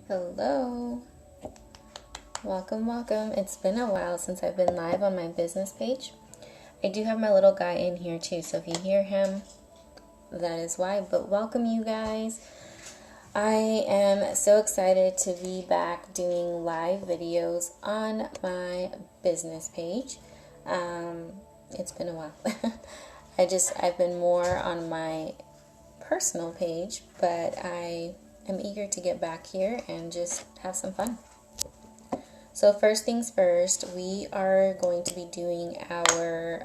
Hello, welcome. It's been a while since I've been live on my business page. I do have my little guy in here too, so if you hear him, that is why. But welcome, you guys. I am so excited to be back doing live videos on my business page. It's been a while. I've been more on my personal page, but I am eager to get back here and just have some fun. So first things first, we are going to be doing our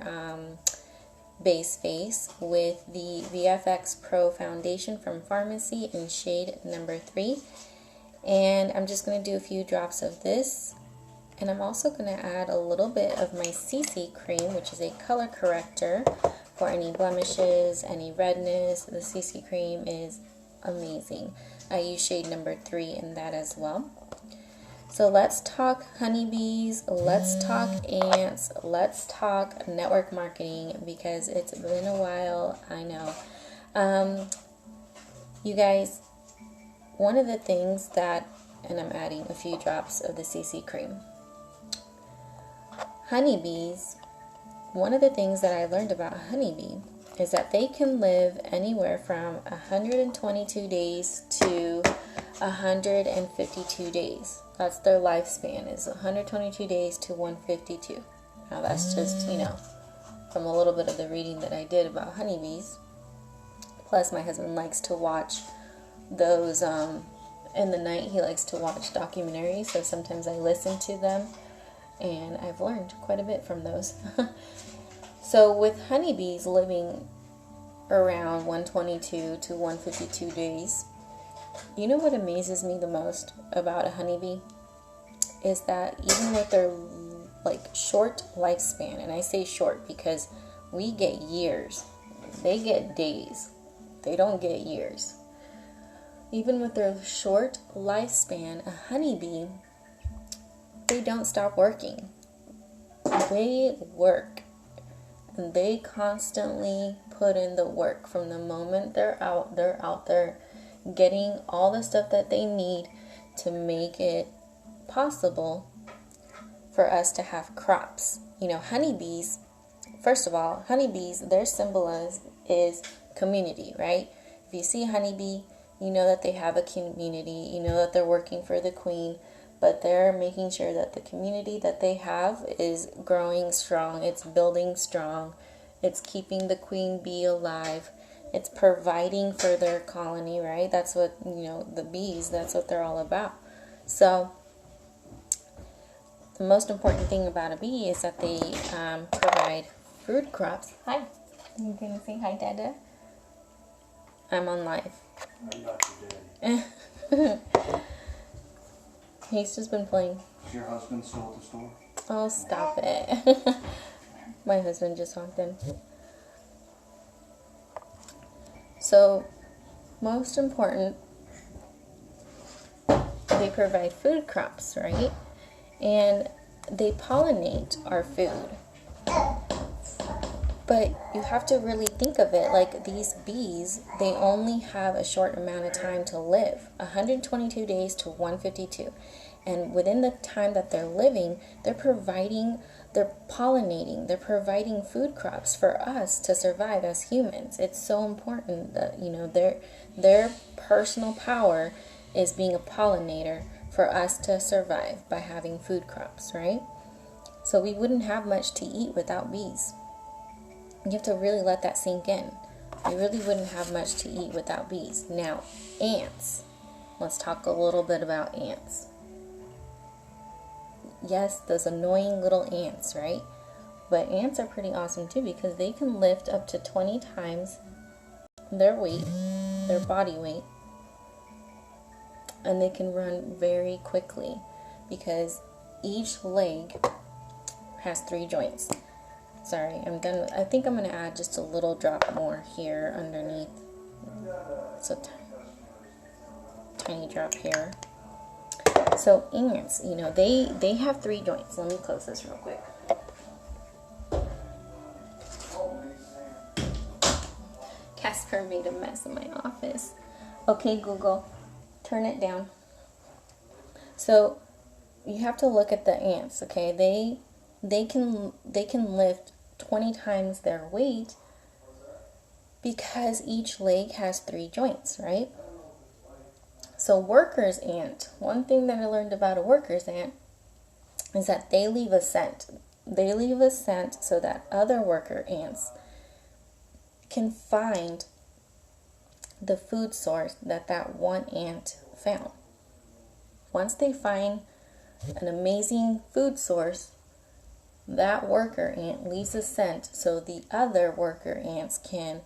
base face with the VFX Pro Foundation from Pharmacy in shade number 3. And I'm just going to do a few drops of this. And I'm also going to add a little bit of my CC cream, which is a color corrector for any blemishes, any redness. The CC cream is amazing. I use shade number 3 in that as well. So let's talk honeybees, let's talk ants, let's talk network marketing, because it's been a while, I know. You guys, one of the things that, and I'm adding a few drops of the CC cream. Honeybees, one of the things that I learned about a honeybee is that they can live anywhere from 122 days to 152 days. That's their lifespan, is 122 days to 152. Now that's just, from a little bit of the reading that I did about honeybees. Plus my husband likes to watch those, in the night he likes to watch documentaries, so sometimes I listen to them, and I've learned quite a bit from those. So with honeybees living around 122 to 152 days, you know what amazes me the most about a honeybee is that even with their short lifespan, and I say short because we get years, they get days, they don't get years. Even with their short lifespan, a honeybee, they don't stop working. They work, and they constantly put in the work. From the moment they're out there getting all the stuff that they need to make it possible for us to have crops. Honeybees, first of all, honeybees, their symbol is community, right? If you see a honeybee, you know that they have a community, you know that they're working for the queen, but they're making sure that the community that they have is growing strong, it's building strong, it's keeping the queen bee alive. It's providing for their colony, right? That's what, the bees, that's what they're all about. So the most important thing about a bee is that they provide food crops. Hi. You gonna say hi, Dada? I'm on live. I'm not your daddy. He's just been playing. Is your husband still at the store? Oh, stop it. My husband just walked in. So, most important, they provide food crops, right? And they pollinate our food. But you have to really think of it like these bees, they only have a short amount of time to live, 122 days to 152. And within the time that they're living, they're pollinating, they're providing food crops for us to survive as humans. It's so important that, their personal power is being a pollinator for us to survive by having food crops, right? So we wouldn't have much to eat without bees. You have to really let that sink in. We really wouldn't have much to eat without bees. Now, ants. Let's talk a little bit about ants. Yes, those annoying little ants, right? But ants are pretty awesome too, because they can lift up to 20 times their weight, their body weight, and they can run very quickly because each leg has 3 joints. Sorry, I'm done. I think I'm going to add just a little drop more here underneath. It's a tiny drop here. So ants, they have 3 joints. Let me close this real quick. Casper made a mess in my office. Okay, Google, turn it down. So you have to look at the ants, okay? They can lift 20 times their weight because each leg has 3 joints, right? So worker's ant, one thing that I learned about a worker's ant is that they leave a scent. They leave a scent so that other worker ants can find the food source that one ant found. Once they find an amazing food source, that worker ant leaves a scent so the other worker ants can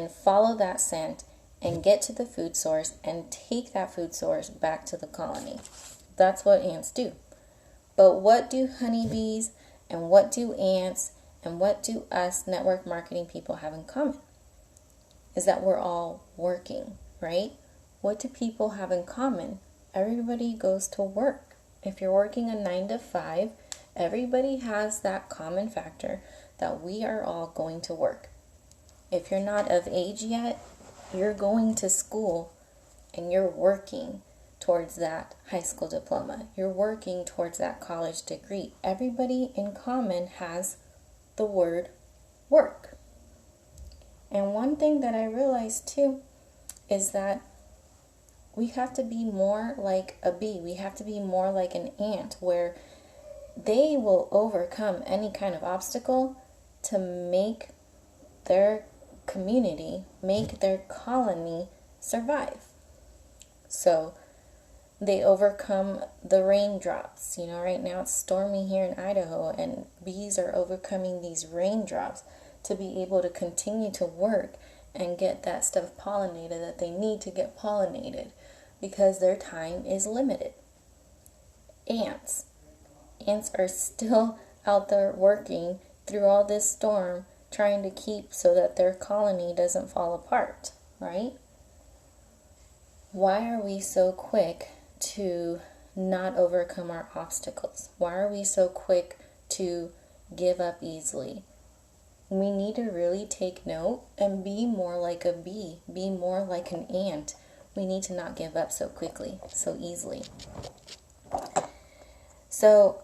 follow that scent and get to the food source and take that food source back to the colony. That's what ants do. But what do honeybees and what do ants and what do us network marketing people have in common? Is that we're all working, right? What do people have in common? Everybody goes to work. If you're working a 9 to 5, everybody has that common factor that we are all going to work. If you're not of age yet, you're going to school and you're working towards that high school diploma. You're working towards that college degree. Everybody in common has the word work. And one thing that I realized too is that we have to be more like a bee. We have to be more like an ant, where they will overcome any kind of obstacle to make their community, make their colony survive. So they overcome the raindrops. You know, right now it's stormy here in Idaho, and bees are overcoming these raindrops to be able to continue to work and get that stuff pollinated that they need to get pollinated, because their time is limited. Ants are still out there working through all this storm, trying to keep so that their colony doesn't fall apart, right? Why are we so quick to not overcome our obstacles? Why are we so quick to give up easily? We need to really take note and be more like a bee, be more like an ant. We need to not give up so quickly, so easily. So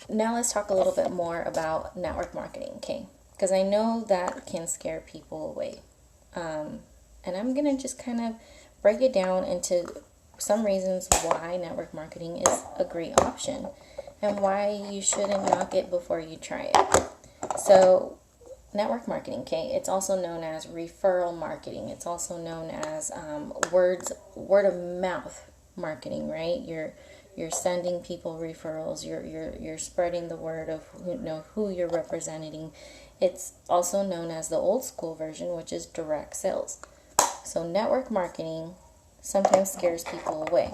now let's talk a little bit more about network marketing, okay? Because I know that can scare people away. And I'm going to just kind of break it down into some reasons why network marketing is a great option and why you shouldn't knock it before you try it. So network marketing, okay, it's also known as referral marketing. It's also known as word of mouth marketing, right? You're sending people referrals. You're spreading the word of who you're representing. It's also known as the old school version, which is direct sales. So network marketing sometimes scares people away.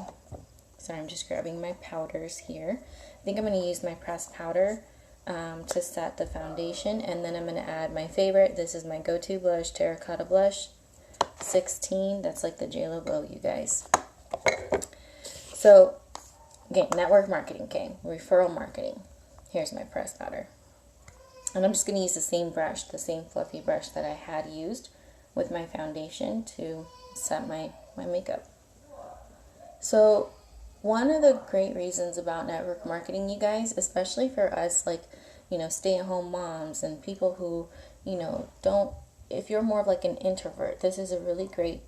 So I'm just grabbing my powders here. I think I'm going to use my pressed powder to set the foundation, and then I'm going to add my favorite. This is my go-to blush, Terracotta Blush 16. That's like the JLo glow, you guys. So again, network marketing, okay, referral marketing. Here's my pressed powder. And I'm just going to use the same brush, the same fluffy brush that I had used with my foundation to set my makeup. So one of the great reasons about network marketing, you guys, especially for us, like, stay-at-home moms and people who, don't, if you're more of like an introvert, this is a really great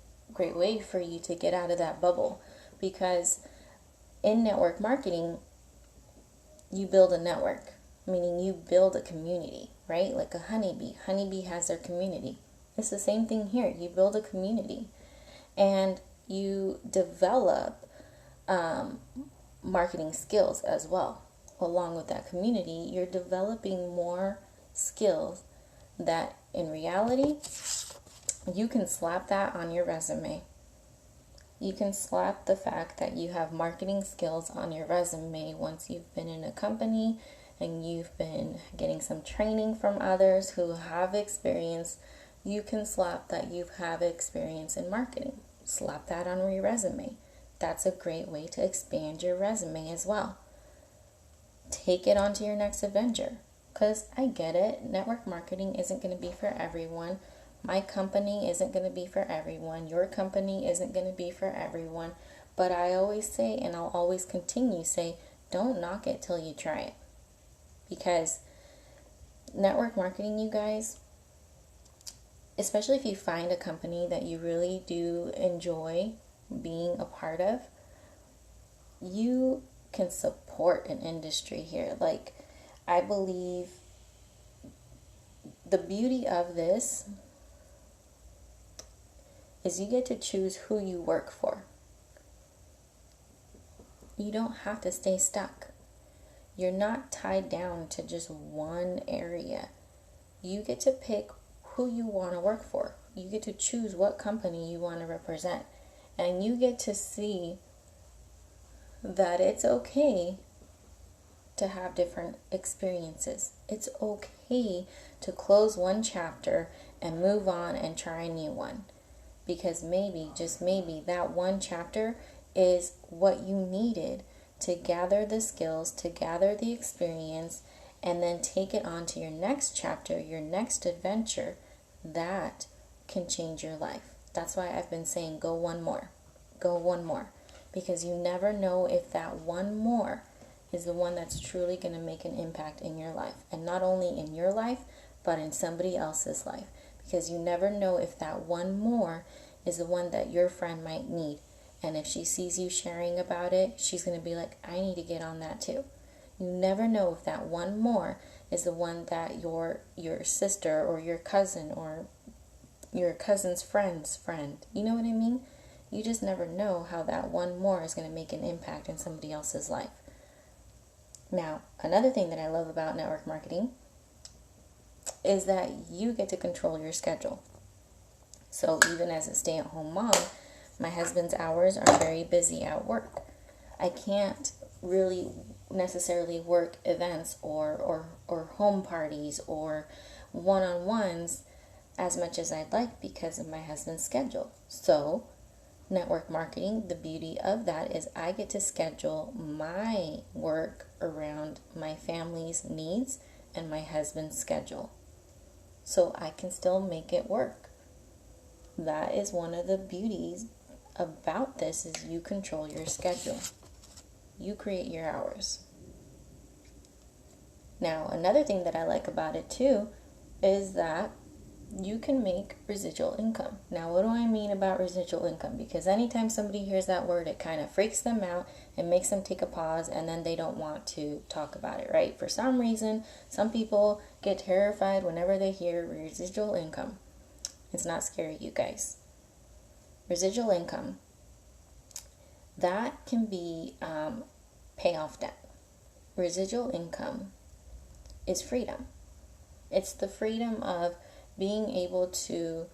way for you to get out of that bubble. Because in network marketing, you build a network, meaning you build a community, right? Like a honeybee. Honeybee has their community. It's the same thing here. You build a community and you develop marketing skills as well. Along with that community, you're developing more skills that in reality, you can slap that on your resume. You can slap the fact that you have marketing skills on your resume once you've been in a company and you've been getting some training from others who have experience. You can slap that you have experience in marketing. Slap that on your resume. That's a great way to expand your resume as well. Take it onto your next adventure. Because I get it, network marketing isn't going to be for everyone. My company isn't going to be for everyone. Your company isn't going to be for everyone. But I always say, and I'll always continue say, don't knock it till you try it. Because network marketing, you guys, especially if you find a company that you really do enjoy being a part of, you can support an industry here. Like, I believe the beauty of this is you get to choose who you work for. You don't have to stay stuck. You're not tied down to just one area. You get to pick who you want to work for. You get to choose what company you want to represent. And you get to see that it's okay to have different experiences. It's okay to close one chapter and move on and try a new one. Because maybe, just maybe, that one chapter is what you needed to gather the skills, to gather the experience, and then take it on to your next chapter, your next adventure. That can change your life. That's why I've been saying go one more. Go one more. Because you never know if that one more is the one that's truly going to make an impact in your life. And not only in your life, but in somebody else's life. Because you never know if that one more is the one that your friend might need. And if she sees you sharing about it, she's going to be like, I need to get on that too. You never know if that one more is the one that your sister or your cousin or your cousin's friend's friend, you know what I mean? You just never know how that one more is going to make an impact in somebody else's life. Now, another thing that I love about network marketing is that you get to control your schedule. So even as a stay-at-home mom, my husband's hours are very busy at work. I can't really necessarily work events or home parties or one-on-ones as much as I'd like because of my husband's schedule. So network marketing, the beauty of that is I get to schedule my work around my family's needs and my husband's schedule. So I can still make it work. That is one of the beauties about this, is you control your schedule. You create your hours. Now, another thing that I like about it too is that you can make residual income. Now, what do I mean about residual income? Because anytime somebody hears that word, it kind of freaks them out and makes them take a pause, and then they don't want to talk about it, right? For some reason, some people get terrified whenever they hear residual income. It's not scary, you guys. Residual income, that can be pay off debt. Residual income is freedom. It's the freedom of being able to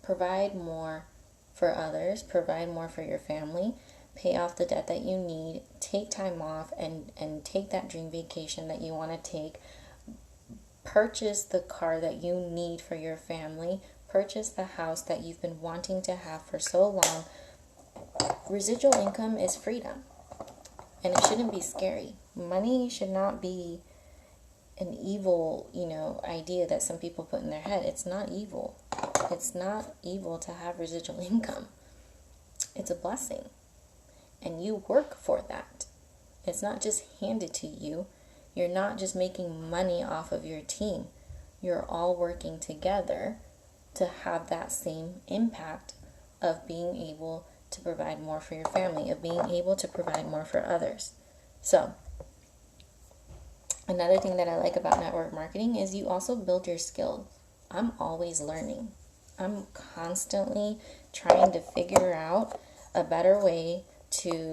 provide more for others, provide more for your family, pay off the debt that you need, take time off and take that dream vacation that you want to take, purchase the car that you need for your family, purchase the house that you've been wanting to have for so long. Residual income is freedom, and it shouldn't be scary. Money should not be an evil, idea that some people put in their head. It's not evil. It's not evil to have residual income. It's a blessing, and you work for that. It's not just handed to you. You're not just making money off of your team. You're all working together to have that same impact of being able to provide more for your family, of being able to provide more for others. So, another thing that I like about network marketing is you also build your skills. I'm always learning. I'm constantly trying to figure out a better way to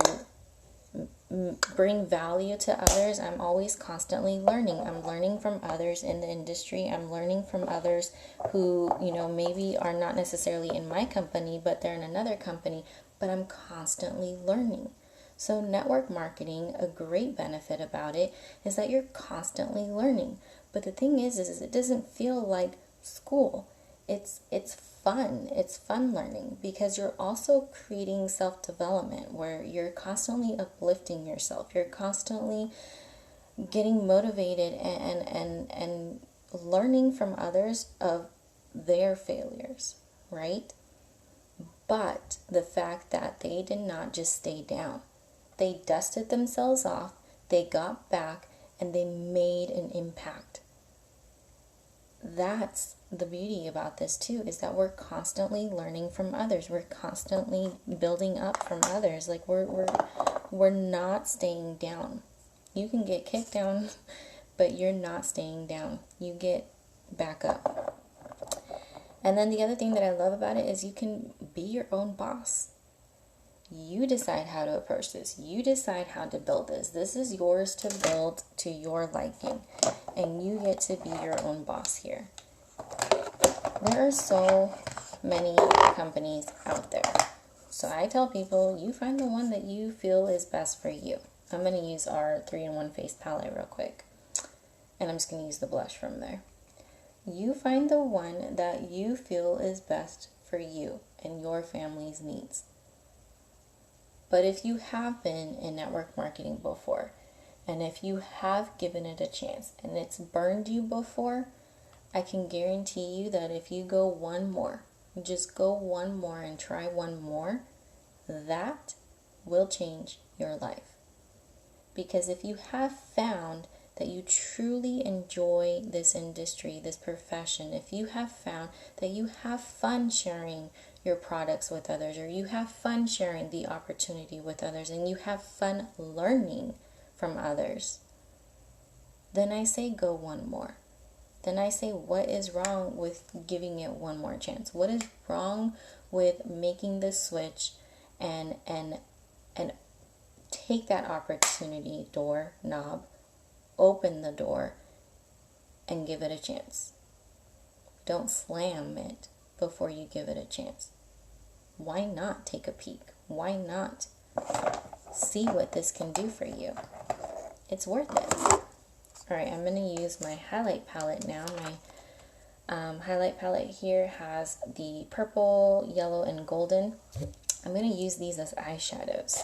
bring value to others. I'm always constantly learning. I'm learning from others in the industry. I'm learning from others who, maybe are not necessarily in my company, but they're in another company, but I'm constantly learning. So network marketing, a great benefit about it is that you're constantly learning. But the thing is it doesn't feel like school. It's fun. It's fun learning because you're also creating self-development where you're constantly uplifting yourself. You're constantly getting motivated and learning from others of their failures, right? But the fact that they did not just stay down, they dusted themselves off, they got back, and they made an impact. That's the beauty about this too, is that we're constantly learning from others. We're constantly building up from others. Like we're not staying down. You can get kicked down, but you're not staying down. You get back up. And then the other thing that I love about it is you can be your own boss. You decide how to approach this. You decide how to build this. This is yours to build to your liking. And you get to be your own boss here. There are so many companies out there. So I tell people, you find the one that you feel is best for you. I'm going to use our 3-in-1 face palette real quick. And I'm just going to use the blush from there. You find the one that you feel is best for you and your family's needs. But if you have been in network marketing before, and if you have given it a chance and it's burned you before, I can guarantee you that if you go one more, just go one more and try one more, that will change your life. Because if you have found that you truly enjoy this industry, this profession, if you have found that you have fun sharing your products with others, or you have fun sharing the opportunity with others, and you have fun learning from others, then I say go one more. Then I say, what is wrong with giving it one more chance? What is wrong with making the switch and take that opportunity knob, open the door, and give it a chance. Don't slam it before you give it a chance. Why not take a peek? Why not see what this can do for you? It's worth it. Alright, I'm going to use my highlight palette now. My highlight palette here has the purple, yellow, and golden. I'm going to use these as eyeshadows.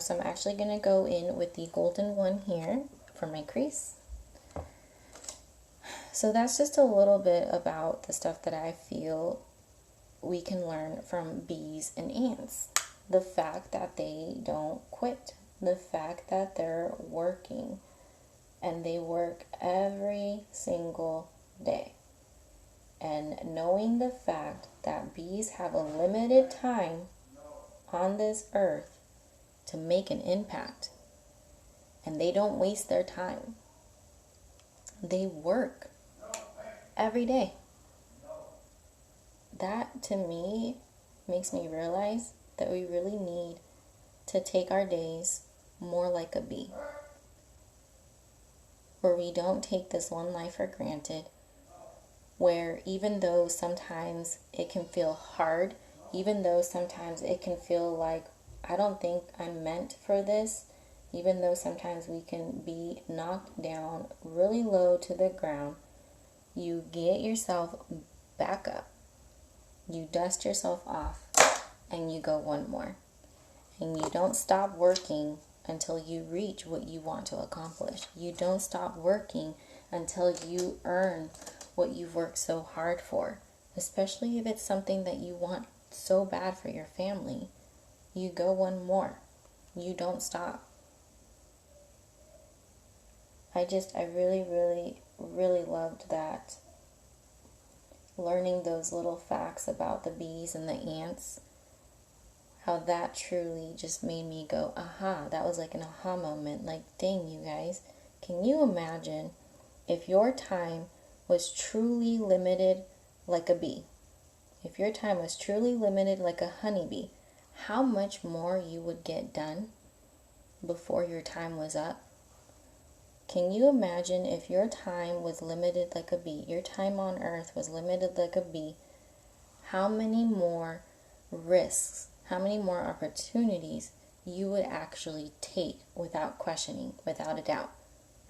So I'm actually going to go in with the golden one here for my crease. So that's just a little bit about the stuff that I feel we can learn from bees and ants. The fact that they don't quit. The fact that they're working. And they work every single day. And knowing the fact that bees have a limited time on this earth to make an impact. And they don't waste their time. They work every day. That to me makes me realize that we really need to take our days more like a bee. Where we don't take this one life for granted. Where even though sometimes it can feel hard, even though sometimes it can feel like I don't think I'm meant for this, even though sometimes we can be knocked down really low to the ground, you get yourself back up. You dust yourself off and you go one more. And you don't stop working until you reach what you want to accomplish. You don't stop working until you earn what you've worked so hard for. Especially if it's something that you want so bad for your family. You go one more. You don't stop. I really, really, really loved that. Learning those little facts about the bees and the ants. How that truly just made me go, aha, that was like an aha moment. Like, dang, you guys, can you imagine if your time was truly limited like a bee? If your time was truly limited like a honeybee, how much more you would get done before your time was up? Can you imagine if your time was limited like a bee, your time on earth was limited like a bee, how many more risks, how many more opportunities you would actually take without questioning, without a doubt,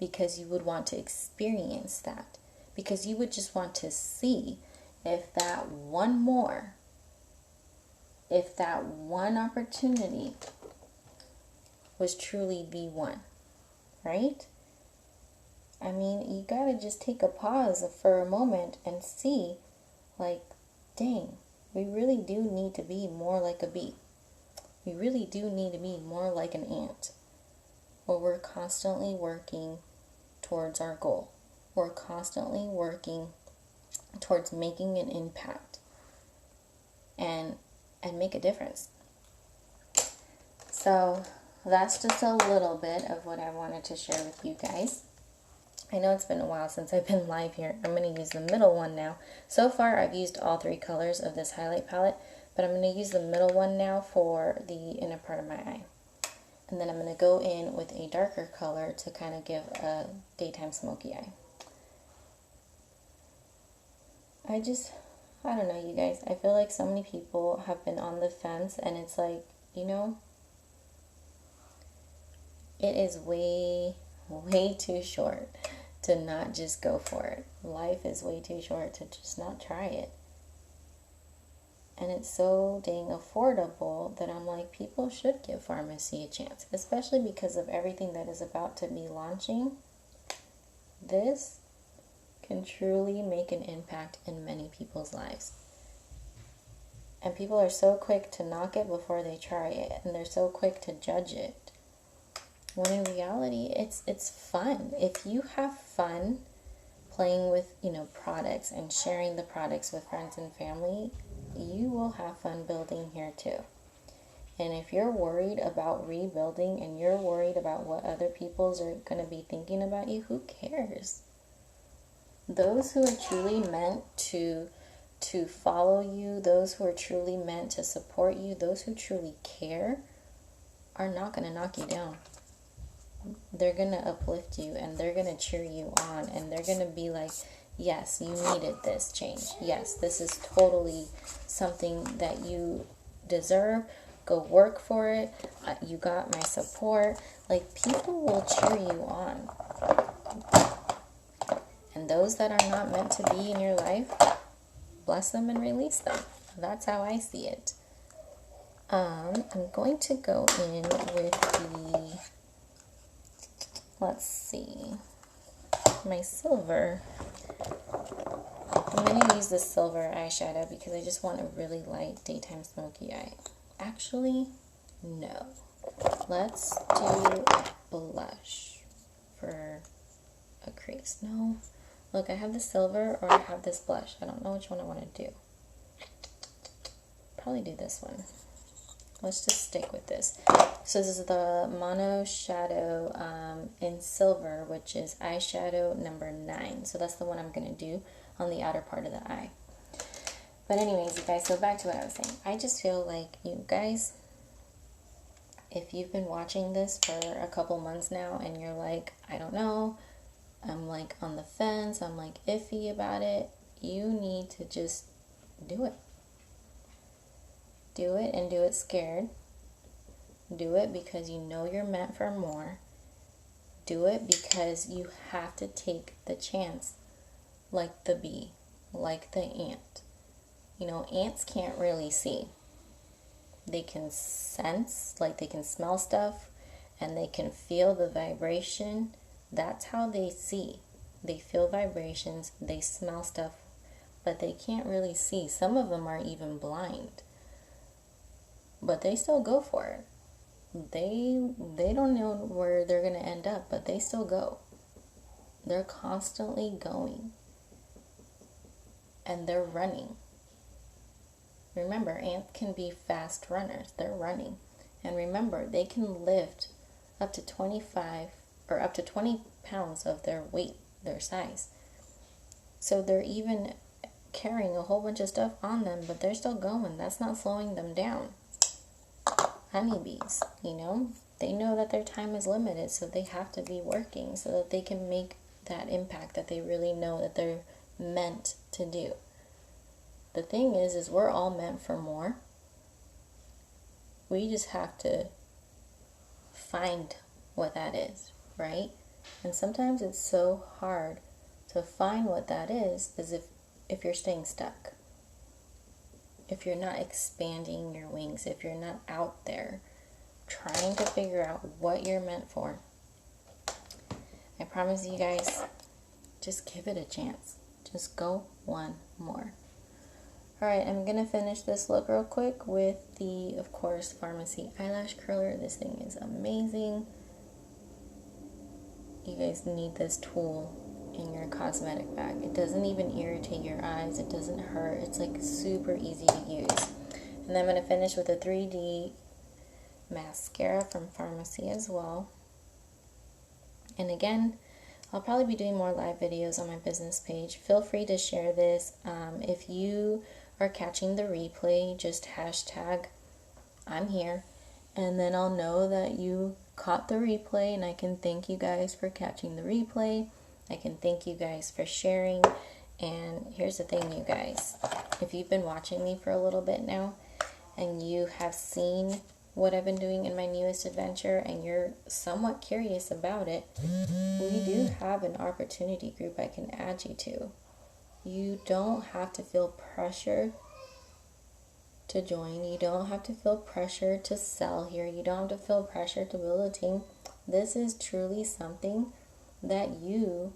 because you would want to experience that, because you would just want to see if that one opportunity was truly the one, right? I mean, you gotta just take a pause for a moment and see, like, dang, We really do need to be more like a bee. We really do need to be more like an ant, where we're constantly working towards our goal. We're constantly working towards making an impact and make a difference. So that's just a little bit of what I wanted to share with you guys. I know it's been a while since I've been live here. I'm going to use the middle one now. So far I've used all 3 colors of this highlight palette, but I'm going to use the middle one now for the inner part of my eye. And then I'm going to go in with a darker color to kind of give a daytime smoky eye. I don't know, you guys. I feel like so many people have been on the fence, and it's like, you know, it is way too short to not just go for it. Life is way too short to just not try it. And it's so dang affordable that I'm like, people should give pharmacy a chance, especially because of everything that is about to be launching. This can truly make an impact in many people's lives. And people are so quick to knock it before they try it, and they're so quick to judge it. When in reality, it's fun. If you have fun playing with, you know, products and sharing the products with friends and family, you will have fun building here too. And if you're worried about rebuilding and you're worried about what other people's are going to be thinking about you, who cares? Those who are truly meant to follow you, those who are truly meant to support you, those who truly care, are not going to knock you down. They're going to uplift you, and they're going to cheer you on, and they're going to be like, yes, you needed this change. Yes, this is totally something that you deserve. Go work for it. You got my support. Like, people will cheer you on. And those that are not meant to be in your life, bless them and release them. That's how I see it. I'm going to go in with the, let's see, my silver. I'm going to use the silver eyeshadow because I just want a really light daytime smoky eye. Actually, no. Let's do blush for a crease. No. Look, I have the silver or I have this blush. I don't know which one I want to do. Probably do this one. Let's just stick with this. So this is the Mono Shadow in silver, which is eyeshadow number 9. So that's the one I'm going to do on the outer part of the eye. But anyways, you guys, so back to what I was saying. I just feel like you guys, if you've been watching this for a couple months now and you're like, I don't know, I'm like on the fence, I'm like iffy about it, you need to just do it. Do it, and do it scared. Do it because you know you're meant for more. Do it because you have to take the chance, like the bee, like the ant. You know, ants can't really see. They can sense, like they can smell stuff, and they can feel the vibration. That's how they see. They feel vibrations, they smell stuff, but they can't really see. Some of them are even blind. But they still go for it. They don't know where they're going to end up, but they still go. They're constantly going. And they're running. Remember, ants can be fast runners. They're running. And remember, they can lift up to 25 or up to 20 pounds of their weight, their size. So they're even carrying a whole bunch of stuff on them, but they're still going. That's not slowing them down. Honeybees, you know, they know that their time is limited, so they have to be working so that they can make that impact that they really know that they're meant to do. The thing is we're all meant for more. We just have to find what that is, right? And sometimes it's so hard to find what that is if you're staying stuck. If you're not expanding your wings, if you're not out there trying to figure out what you're meant for. I promise you guys, just give it a chance. Just go one more. Alright, I'm going to finish this look real quick with the, of course, Pharmacy Eyelash Curler. This thing is amazing. You guys need this tool in your cosmetic bag. It doesn't even irritate your eyes. It doesn't hurt. It's like super easy to use. And then I'm going to finish with a 3D mascara from Pharmacy as well. And again, I'll probably be doing more live videos on my business page. Feel free to share this. If you are catching the replay, just hashtag I'm here, and then I'll know that you caught the replay, and I can thank you guys for catching the replay. I can thank you guys for sharing. And here's the thing, you guys, if you've been watching me for a little bit now and you have seen what I've been doing in my newest adventure and you're somewhat curious about it, we do have an opportunity group I can add you to. You don't have to feel pressure to join. You don't have to feel pressure to sell here. You don't have to feel pressure to build a team. This is truly something that you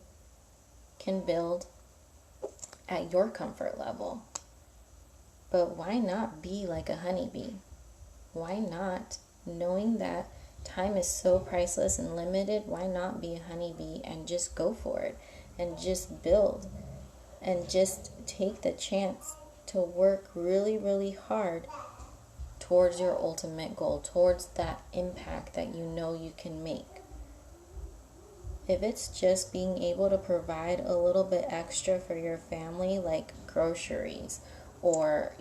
can build at your comfort level. But why not be like a honeybee? Why not, knowing that time is so priceless and limited, why not be a honeybee and just go for it and just build and just take the chance to work really, really hard towards your ultimate goal, towards that impact that you know you can make. If it's just being able to provide a little bit extra for your family, like groceries or,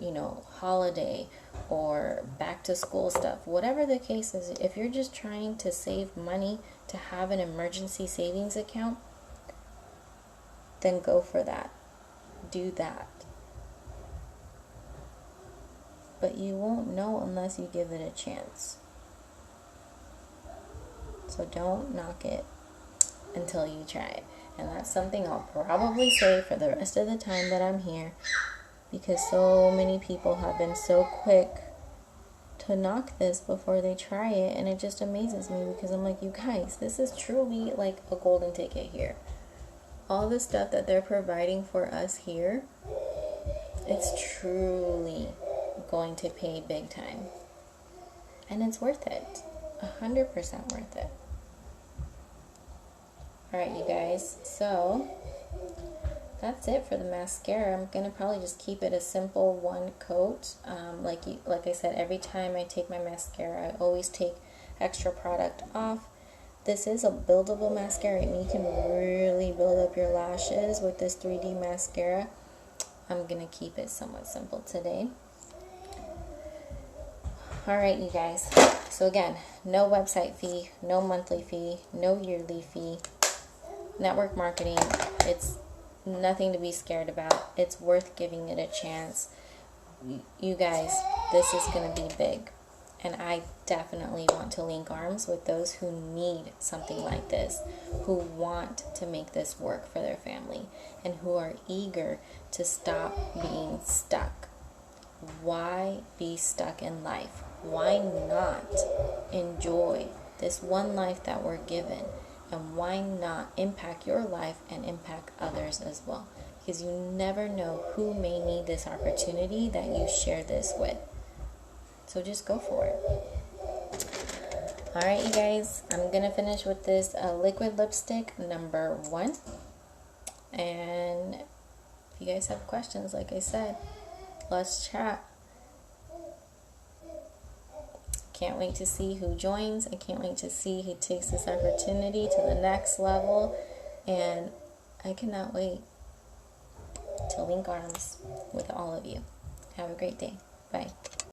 holiday or back to school stuff, whatever the case is, if you're just trying to save money to have an emergency savings account, then go for that. Do that. But you won't know unless you give it a chance. So don't knock it until you try it. And that's something I'll probably say for the rest of the time that I'm here, because so many people have been so quick to knock this before they try it, and it just amazes me, because I'm like, you guys, this is truly like a golden ticket here. All the stuff that they're providing for us here, it's truly going to pay big time. And it's worth it. 100% worth it. Alright, you guys, so that's it for the mascara. I'm going to probably just keep it a simple one coat. Like I said, every time I take my mascara, I always take extra product off. This is a buildable mascara, and you can really build up your lashes with this 3D mascara. I'm going to keep it somewhat simple today. Alright, you guys. So again, no website fee, no monthly fee, no yearly fee. Network marketing, it's nothing to be scared about. It's worth giving it a chance. You guys, this is going to be big. And I definitely want to link arms with those who need something like this, who want to make this work for their family, and who are eager to stop being stuck. Why be stuck in life? Why not enjoy this one life that we're given? And why not impact your life and impact others as well? Because you never know who may need this opportunity that you share this with. So just go for it. Alright, you guys, I'm going to finish with this liquid lipstick number 1. And if you guys have questions, like I said, let's chat. Can't wait to see who joins. I can't wait to see who takes this opportunity to the next level. And I cannot wait to link arms with all of you. Have a great day. Bye.